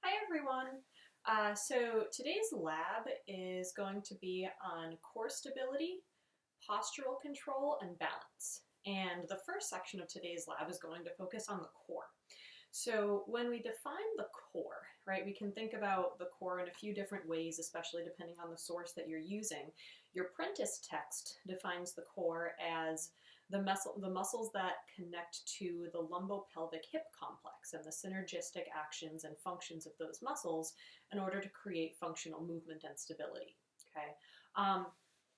Hi everyone. So today's lab is going to be on core stability, postural control, and balance. And the first section of today's lab is going to focus on the core. So when we define the core, right, we can think about the core in a few different ways, especially depending on the source that you're using. Your Prentice text defines the core as the muscles that connect to the lumbopelvic hip complex and the synergistic actions and functions of those muscles in order to create functional movement and stability. Okay.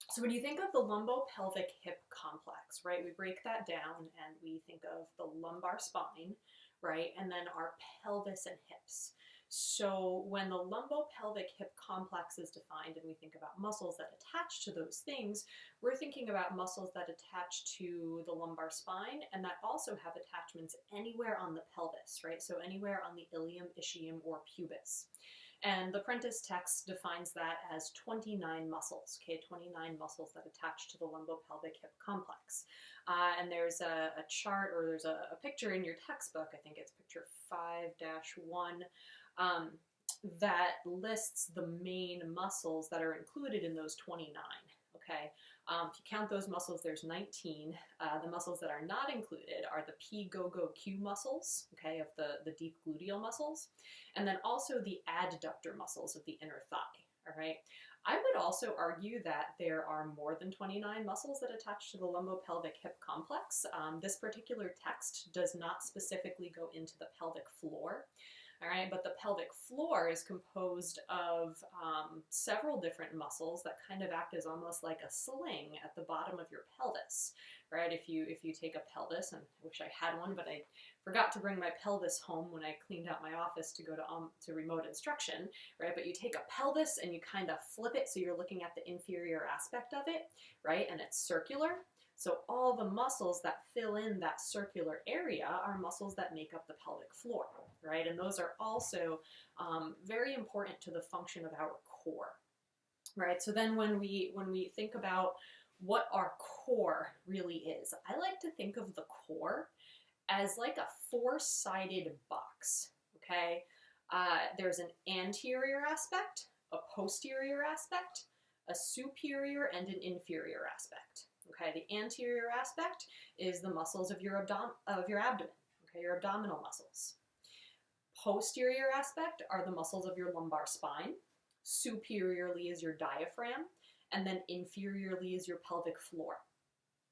So when you think of the lumbopelvic hip complex, right, we break that down and we think of the lumbar spine, right, and then our pelvis and hips. So when the lumbopelvic hip complex is defined and we think about muscles that attach to those things, we're thinking about muscles that attach to the lumbar spine and that also have attachments anywhere on the pelvis, right? So anywhere on the ilium, ischium, or pubis. And the Prentice text defines that as 29 muscles, okay, 29 muscles that attach to the lumbopelvic hip complex. And there's a chart, or there's a picture in your textbook, I think it's picture 5-1, that lists the main muscles that are included in those 29, okay? If you count those muscles, there's 19. The muscles that are not included are the P-go-go-Q muscles, okay, of the deep gluteal muscles, and then also the adductor muscles of the inner thigh, all right? I would also argue that there are more than 29 muscles that attach to the lumbopelvic hip complex. This particular text does not specifically go into the pelvic floor. All right, but the pelvic floor is composed of several different muscles that kind of act as almost like a sling at the bottom of your pelvis, right? If you take a pelvis, and I wish I had one, but I forgot to bring my pelvis home when I cleaned out my office to go to remote instruction, right? But you take a pelvis and you kind of flip it so you're looking at the inferior aspect of it, right? And it's circular. So all the muscles that fill in that circular area are muscles that make up the pelvic floor, right? And those are also very important to the function of our core, right? So then when we think about what our core really is, I like to think of the core as like a four-sided box, okay? There's an anterior aspect, a posterior aspect, a superior, and an inferior aspect. Okay, the anterior aspect is the muscles of your abdomen, okay, your abdominal muscles. Posterior aspect are the muscles of your lumbar spine. Superiorly is your diaphragm, and then inferiorly is your pelvic floor.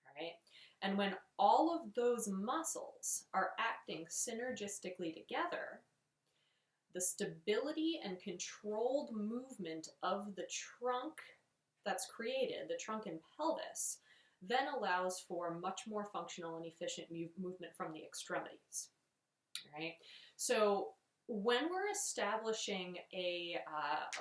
All right, and when all of those muscles are acting synergistically together, the stability and controlled movement of the trunk that's created, the trunk and pelvis, then allows for much more functional and efficient movement from the extremities, right? So when we're establishing a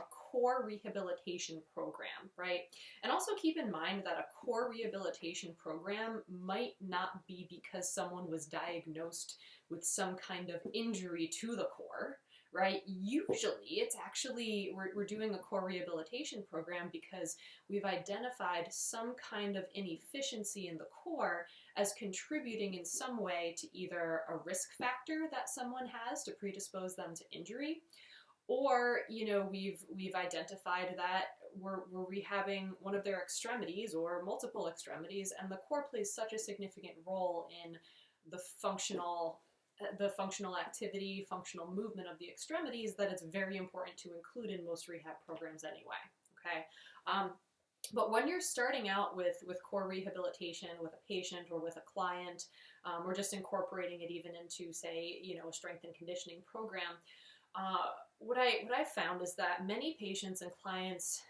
core rehabilitation program, right? And also keep in mind that a core rehabilitation program might not be because someone was diagnosed with some kind of injury to the core, right? Usually it's actually, we're doing a core rehabilitation program because we've identified some kind of inefficiency in the core as contributing in some way to either a risk factor that someone has to predispose them to injury, or, you know, we've identified that we're rehabbing one of their extremities or multiple extremities, and the core plays such a significant role in the functional activity, functional movement of the extremities, that it's very important to include in most rehab programs anyway, okay? But when you're starting out with core rehabilitation with a patient or with a client, or just incorporating it even into, say, you know, a strength and conditioning program, what I found is that many patients and clients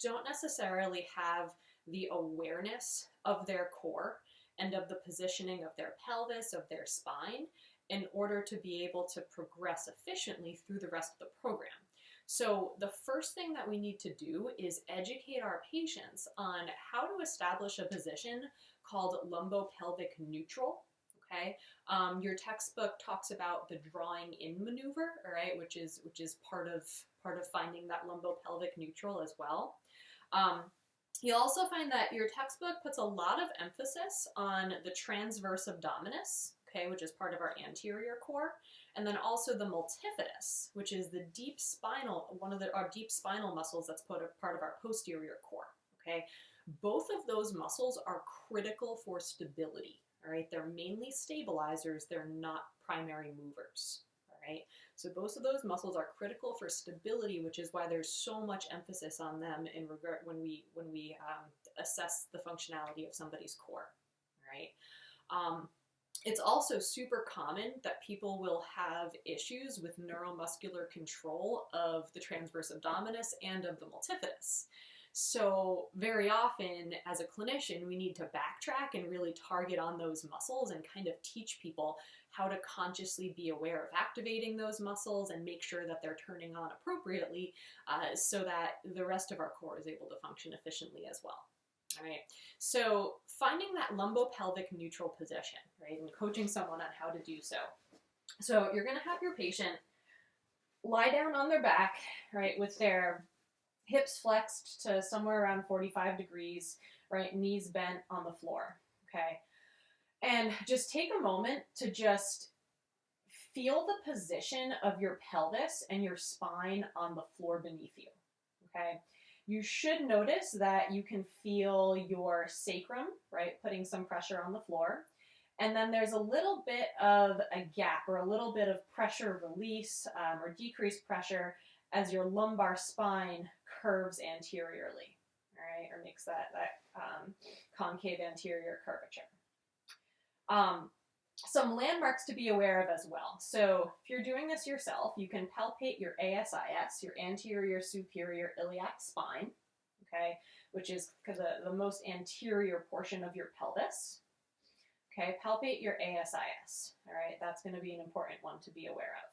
don't necessarily have the awareness of their core and of the positioning of their pelvis, of their spine, in order to be able to progress efficiently through the rest of the program. So the first thing that we need to do is educate our patients on how to establish a position called lumbopelvic neutral, okay? Your textbook talks about the drawing in maneuver, all right, which is part of finding that lumbopelvic neutral as well. You'll also find that your textbook puts a lot of emphasis on the transverse abdominis, okay, which is part of our anterior core, and then also the multifidus, which is the deep spinal, our deep spinal muscles that's part of our posterior core, okay? Both of those muscles are critical for stability, all right? They're mainly stabilizers, they're not primary movers, all right? So both of those muscles are critical for stability, which is why there's so much emphasis on them in regard when we assess the functionality of somebody's core, right? It's also super common that people will have issues with neuromuscular control of the transverse abdominis and of the multifidus. So very often as a clinician, we need to backtrack and really target on those muscles and kind of teach people how to consciously be aware of activating those muscles and make sure that they're turning on appropriately so that the rest of our core is able to function efficiently as well. All right, so finding that lumbopelvic neutral position, right, and coaching someone on how to do so. So you're going to have your patient lie down on their back, right, with their hips flexed to somewhere around 45 degrees, right, knees bent on the floor, okay? And just take a moment to just feel the position of your pelvis and your spine on the floor beneath you, okay? You should notice that you can feel your sacrum, right, putting some pressure on the floor. And then there's a little bit of a gap or a little bit of pressure release or decreased pressure as your lumbar spine curves anteriorly, all right, or makes that concave anterior curvature. Some landmarks to be aware of as well. So if you're doing this yourself, you can palpate your ASIS, your anterior superior iliac spine, okay, which is the most anterior portion of your pelvis. Okay, palpate your ASIS, all right, that's going to be an important one to be aware of.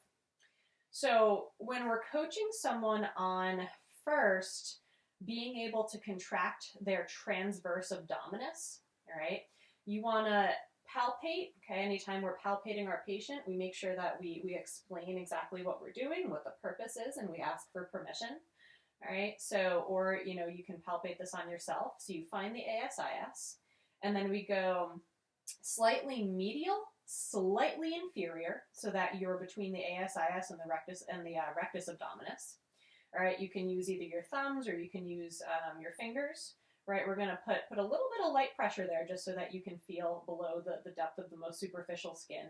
So when we're coaching someone on first being able to contract their transverse abdominis, all right, you want to palpate, okay, anytime we're palpating our patient, we make sure that we explain exactly what we're doing, what the purpose is, and we ask for permission, all right, so, or, you know, you can palpate this on yourself, so you find the ASIS, and then we go slightly medial, slightly inferior, so that you're between the ASIS and the rectus abdominis, all right, you can use either your thumbs or you can use your fingers. Right, we're going to put a little bit of light pressure there just so that you can feel below the depth of the most superficial skin,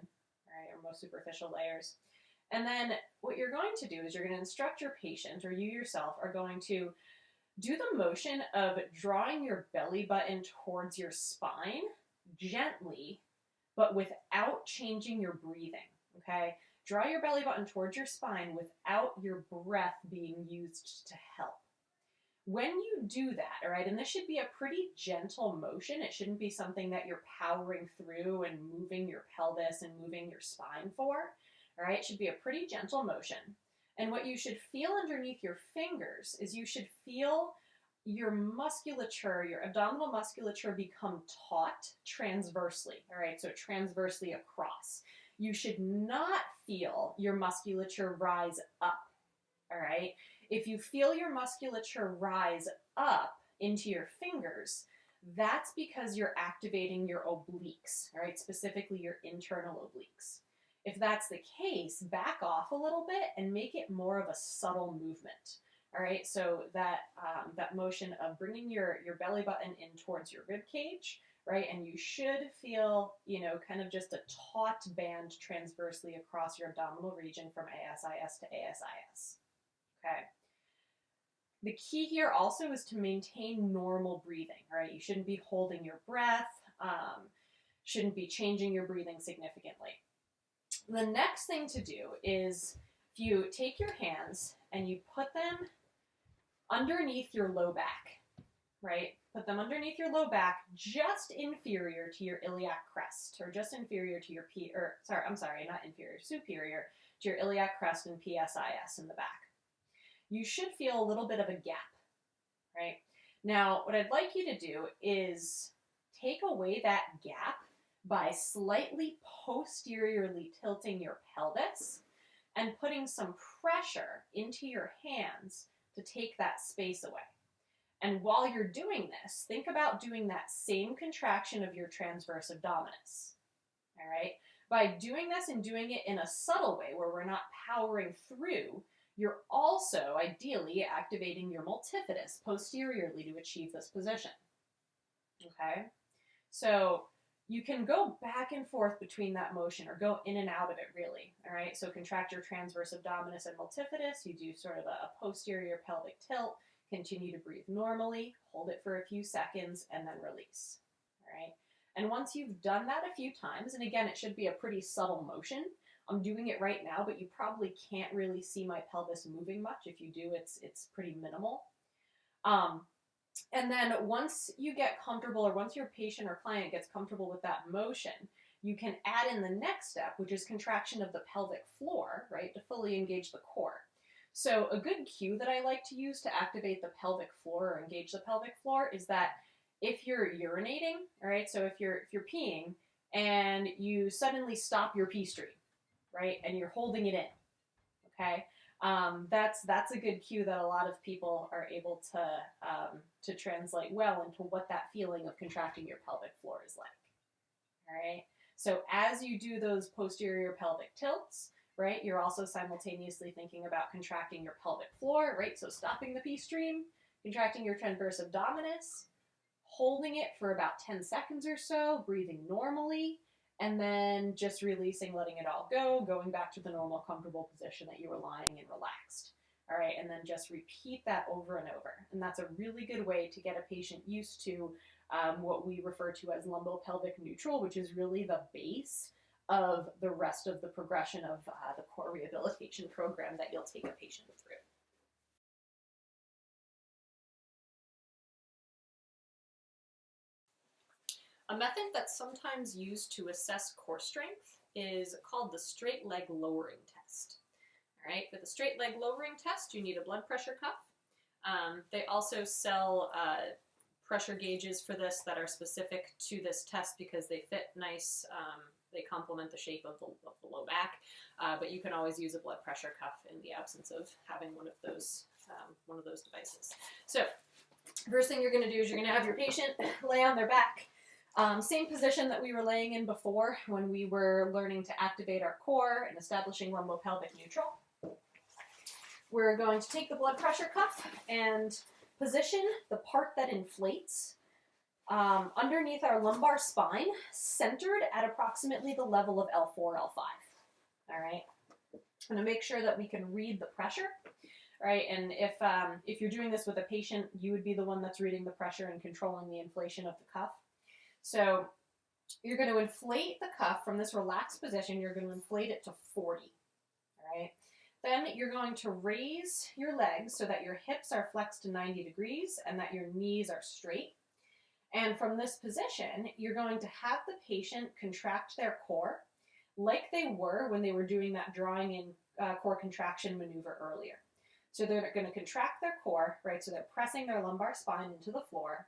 right, or most superficial layers. And then what you're going to do is you're going to instruct your patient, or you yourself are going to do the motion of drawing your belly button towards your spine gently, but without changing your breathing, okay? Draw your belly button towards your spine without your breath being used to help. When you do that, all right, and this should be a pretty gentle motion, it shouldn't be something that you're powering through and moving your pelvis and moving your spine for, all right, it should be a pretty gentle motion. And what you should feel underneath your fingers is you should feel your musculature, your abdominal musculature become taut transversely, all right, so transversely across. You should not feel your musculature rise up, all right? If you feel your musculature rise up into your fingers, that's because you're activating your obliques, all right, specifically your internal obliques. If that's the case, back off a little bit and make it more of a subtle movement, all right? So that, that motion of bringing your belly button in towards your rib cage, right, and you should feel, you know, kind of just a taut band transversely across your abdominal region from ASIS to ASIS, okay? The key here also is to maintain normal breathing, right? You shouldn't be holding your breath, shouldn't be changing your breathing significantly. The next thing to do is if you take your hands and you put them underneath your low back, right? Put them underneath your low back, just inferior to your iliac crest, or just inferior to your superior to your iliac crest and PSIS in the back. You should feel a little bit of a gap, right? Now, what I'd like you to do is take away that gap by slightly posteriorly tilting your pelvis and putting some pressure into your hands to take that space away. And while you're doing this, think about doing that same contraction of your transverse abdominis, all right? By doing this and doing it in a subtle way where we're not powering through, you're also ideally activating your multifidus posteriorly to achieve this position. Okay? So you can go back and forth between that motion or go in and out of it, really. All right? So contract your transverse abdominis and multifidus. You do sort of a posterior pelvic tilt. Continue to breathe normally. Hold it for a few seconds and then release. All right? And once you've done that a few times, and again, it should be a pretty subtle motion. I'm doing it right now, but you probably can't really see my pelvis moving much. If you do, it's pretty minimal. And then once you get comfortable, or once your patient or client gets comfortable with that motion, you can add in the next step, which is contraction of the pelvic floor, right, to fully engage the core. So a good cue that I like to use to activate the pelvic floor or engage the pelvic floor is that if you're urinating, all right, so if you're peeing and you suddenly stop your pee stream, right, and you're holding it in, okay, that's a good cue that a lot of people are able to translate well into what that feeling of contracting your pelvic floor is like. All right. So as you do those posterior pelvic tilts, right, you're also simultaneously thinking about contracting your pelvic floor, right? So stopping the pee stream, contracting your transverse abdominis, holding it for about 10 seconds or so, breathing normally, and then just releasing, letting it all go, going back to the normal comfortable position that you were lying in relaxed. All right, and then just repeat that over and over. And that's a really good way to get a patient used to what we refer to as lumbopelvic neutral, which is really the base of the rest of the progression of the core rehabilitation program that you'll take a patient through. A method that's sometimes used to assess core strength is called the straight leg lowering test. All right, for the straight leg lowering test, you need a blood pressure cuff. They also sell pressure gauges for this that are specific to this test because they fit nice. They complement the shape of the low back, but you can always use a blood pressure cuff in the absence of having one of those devices. So, first thing you're going to do is you're going to have your patient lay on their back. Same position that we were laying in before when we were learning to activate our core and establishing lumbopelvic neutral. We're going to take the blood pressure cuff and position the part that inflates underneath our lumbar spine, centered at approximately the level of L4, L5. All right. I'm going to make sure that we can read the pressure. Right, and if you're doing this with a patient, you would be the one that's reading the pressure and controlling the inflation of the cuff. So you're going to inflate the cuff from this relaxed position. You're going to inflate it to 40. All right. Then you're going to raise your legs so that your hips are flexed to 90 degrees and that your knees are straight. And from this position, you're going to have the patient contract their core like they were when they were doing that drawing in core contraction maneuver earlier. So they're going to contract their core, right? So they're pressing their lumbar spine into the floor.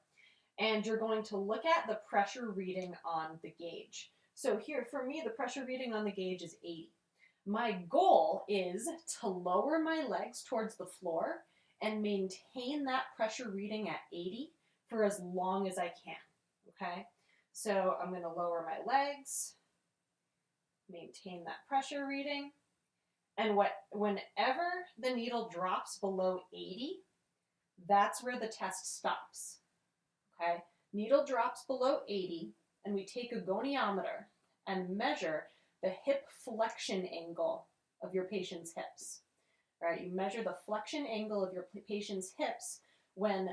And you're going to look at the pressure reading on the gauge. So here, for me, the pressure reading on the gauge is 80. My goal is to lower my legs towards the floor and maintain that pressure reading at 80 for as long as I can, okay? So I'm going to lower my legs, maintain that pressure reading, and whenever the needle drops below 80, that's where the test stops. Okay, needle drops below 80, and we take a goniometer and measure the hip flexion angle of your patient's hips. All right, you measure the flexion angle of your patient's hips when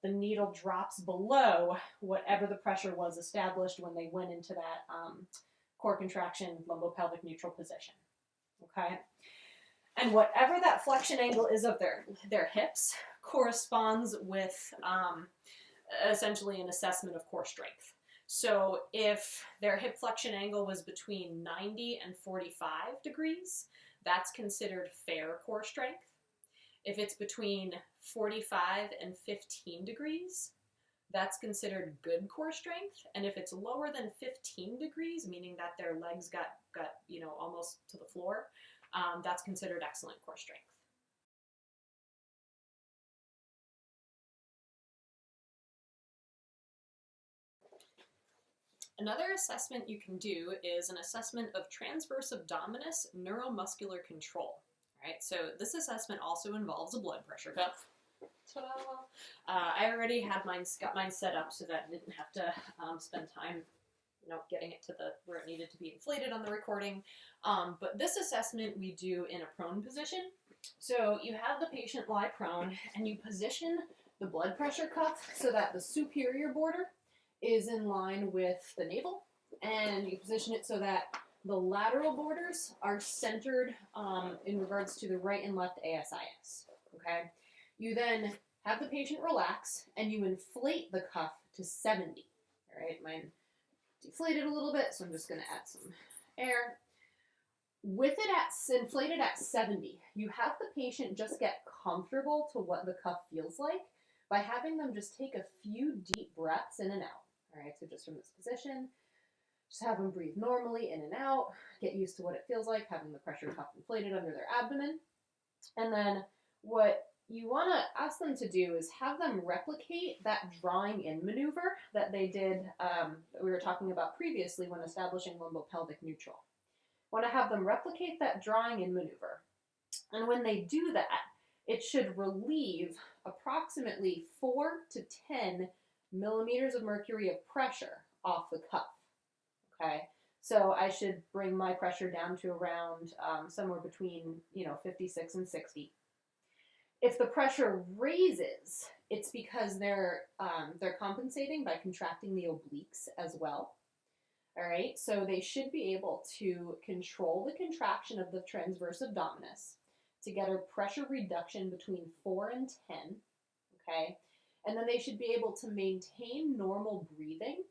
the needle drops below whatever the pressure was established when they went into that core contraction lumbopelvic neutral position. Okay, and whatever that flexion angle is of their hips corresponds with essentially an assessment of core strength. So if their hip flexion angle was between 90 and 45 degrees, that's considered fair core strength. If it's between 45 and 15 degrees, that's considered good core strength. And if it's lower than 15 degrees, meaning that their legs got almost to the floor, that's considered excellent core strength. Another assessment you can do is an assessment of transverse abdominis neuromuscular control. All right, so this assessment also involves a blood pressure cuff. Ta-da! I already had got mine set up so that I didn't have to spend time, getting it to where it needed to be inflated on the recording. But this assessment we do in a prone position. So you have the patient lie prone, and you position the blood pressure cuff so that the superior border is in line with the navel, and you position it so that the lateral borders are centered in regards to the right and left ASIS. Okay, you then have the patient relax, and you inflate the cuff to 70. All right, mine deflated a little bit, so I'm just going to add some air. With it inflated at 70, you have the patient just get comfortable to what the cuff feels like by having them just take a few deep breaths in and out. All right, so just from this position, just have them breathe normally in and out, get used to what it feels like having the pressure cuff inflated under their abdomen. And then what you want to ask them to do is have them replicate that drawing in maneuver that they did, that we were talking about previously when establishing lumbopelvic neutral. Want to have them replicate that drawing in maneuver. And when they do that, it should relieve approximately 4 to 10 millimeters of mercury of pressure off the cuff. Okay, so I should bring my pressure down to around somewhere between 56 and 60. If the pressure raises, it's because they're compensating by contracting the obliques as well. All right, so they should be able to control the contraction of the transverse abdominis to get a pressure reduction between 4 and 10, okay? And then they should be able to maintain normal breathing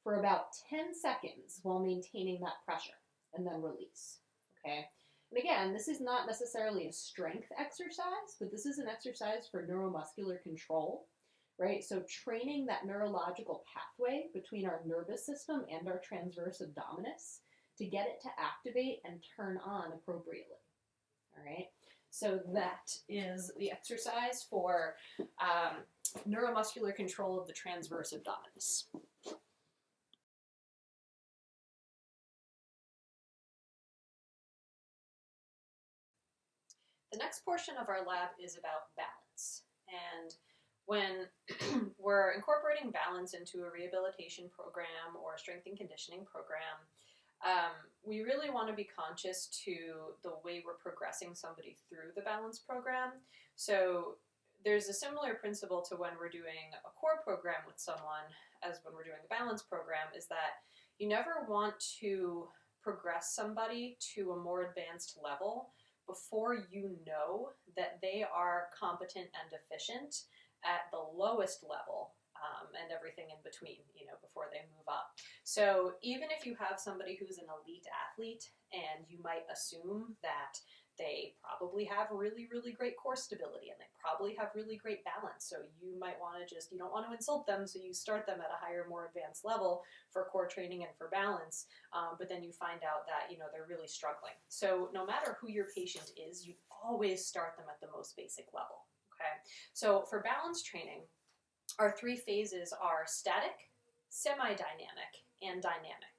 for about 10 seconds while maintaining that pressure, and then release, okay? And again, this is not necessarily a strength exercise, but this is an exercise for neuromuscular control, right? So training that neurological pathway between our nervous system and our transverse abdominis to get it to activate and turn on appropriately, all right? So that is the exercise for neuromuscular control of the transverse abdominis. The next portion of our lab is about balance. And when we're incorporating balance into a rehabilitation program or a strength and conditioning program, we really want to be conscious to the way we're progressing somebody through the balance program. So there's a similar principle to when we're doing a core program with someone as when we're doing a balance program, is that you never want to progress somebody to a more advanced level before you know that they are competent and efficient at the lowest level, and everything in between, before they move up. So even if you have somebody who's an elite athlete and you might assume that they probably have really, really great core stability and they probably have really great balance, so you might want to you don't want to insult them, so you start them at a higher, more advanced level for core training and for balance, but then you find out that, they're really struggling. So no matter who your patient is, you always start them at the most basic level. Okay, so for balance training, our 3 phases are static, semi-dynamic, and dynamic.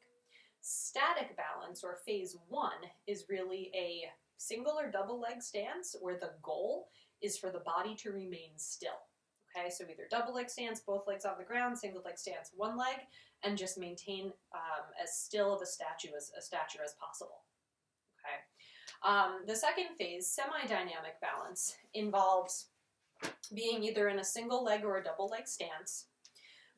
Static balance, or phase 1, is really a single or double leg stance where the goal is for the body to remain still. Okay, so either double leg stance, both legs on the ground, single leg stance, one leg, and just maintain as still of a stature as possible. Okay. The second phase, semi-dynamic balance, involves being either in a single leg or a double leg stance,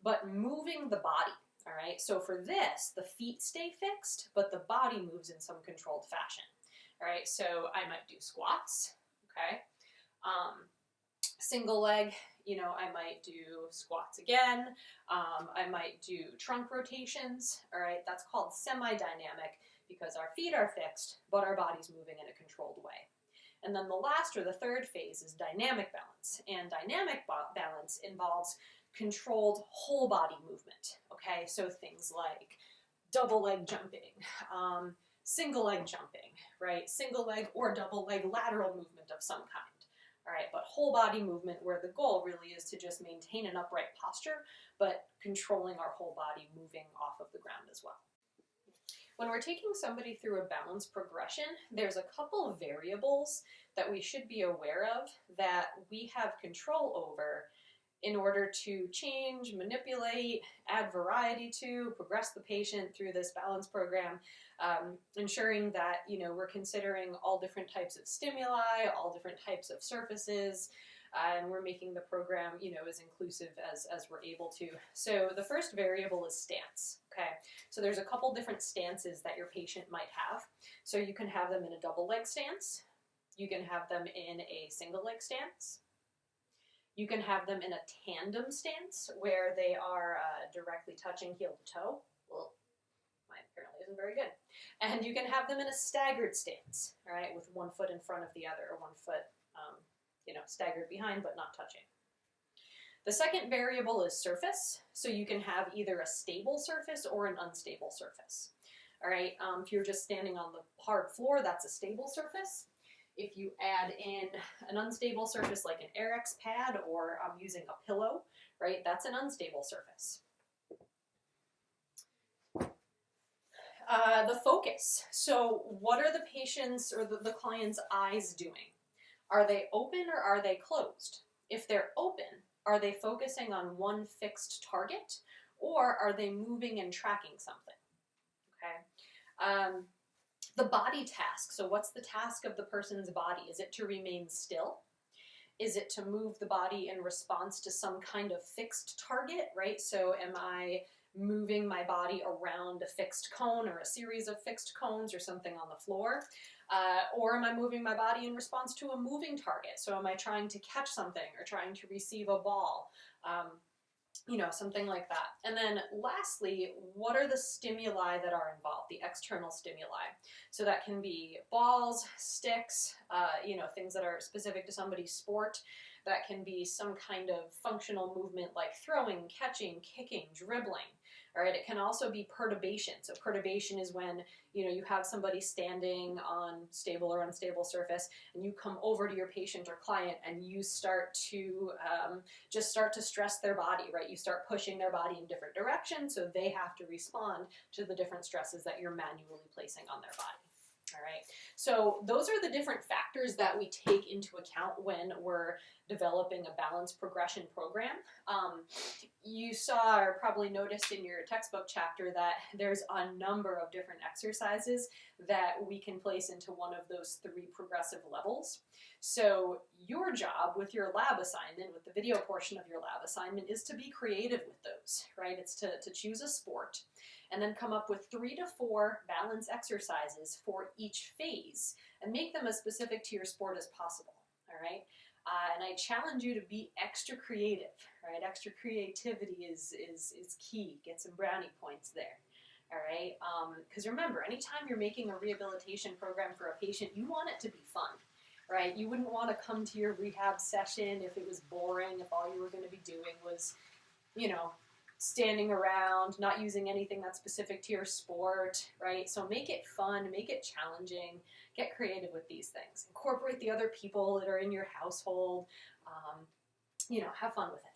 but moving the body, all right? So for this, the feet stay fixed, but the body moves in some controlled fashion, all right? So I might do squats, okay? Single leg, I might do squats again. I might do trunk rotations, all right? That's called semi-dynamic because our feet are fixed, but our body's moving in a controlled way. And then the last, or the third phase, is dynamic balance. And dynamic balance involves controlled whole body movement, okay? So things like double leg jumping, single leg jumping, right? Single leg or double leg lateral movement of some kind, All right, but whole body movement where the goal really is to just maintain an upright posture, but controlling our whole body moving off of the ground as well. When we're taking somebody through a balance progression, there's a couple of variables that we should be aware of that we have control over in order to change, manipulate, add variety to, progress the patient through this balance program, ensuring that, we're considering all different types of stimuli, all different types of surfaces, and we're making the program, as inclusive as we're able to. So the first variable is stance, okay? So there's a couple different stances that your patient might have. So you can have them in a double leg stance. You can have them in a single leg stance. You can have them in a tandem stance where they are directly touching heel to toe. Well, mine apparently isn't very good. And you can have them in a staggered stance, all right, with one foot in front of the other, or one foot, staggered behind but not touching. The second variable is surface. So you can have either a stable surface or an unstable surface. All right, if you're just standing on the hard floor, that's a stable surface. If you add in an unstable surface like an Airex pad, or I'm using a pillow, right, that's an unstable surface. The focus. So what are the patient's or the client's eyes doing? Are they open or are they closed? If they're open, are they focusing on one fixed target, or are they moving and tracking something? Okay. The body task. So what's the task of the person's body? Is it to remain still? Is it to move the body in response to some kind of fixed target, right? So am I moving my body around a fixed cone or a series of fixed cones or something on the floor? Or am I moving my body in response to a moving target? So am I trying to catch something or trying to receive a ball? Something like that. And then lastly, what are the stimuli that are involved, the external stimuli? So that can be balls, sticks, things that are specific to somebody's sport. That can be some kind of functional movement like throwing, catching, kicking, dribbling. All right, it can also be perturbation. So perturbation is when, you have somebody standing on stable or unstable surface, and you come over to your patient or client and you start to just start to stress their body, right? You start pushing their body in different directions, so they have to respond to the different stresses that you're manually placing on their body. All right, so those are the different factors that we take into account when we're developing a balanced progression program. You saw or probably noticed in your textbook chapter that there's a number of different exercises that we can place into one of those 3 progressive levels. So your job with your lab assignment, with the video portion of your lab assignment, is to be creative with those, right? It's to choose a sport and then come up with 3 to 4 balance exercises for each phase and make them as specific to your sport as possible, all right? And I challenge you to be extra creative, right? Extra creativity is key. Get some brownie points there, all right? Because remember, anytime you're making a rehabilitation program for a patient, you want it to be fun, right? You wouldn't want to come to your rehab session if it was boring, if all you were going to be doing was, standing around, not using anything that's specific to your sport, right? So make it fun, make it challenging, get creative with these things. Incorporate the other people that are in your household, have fun with it.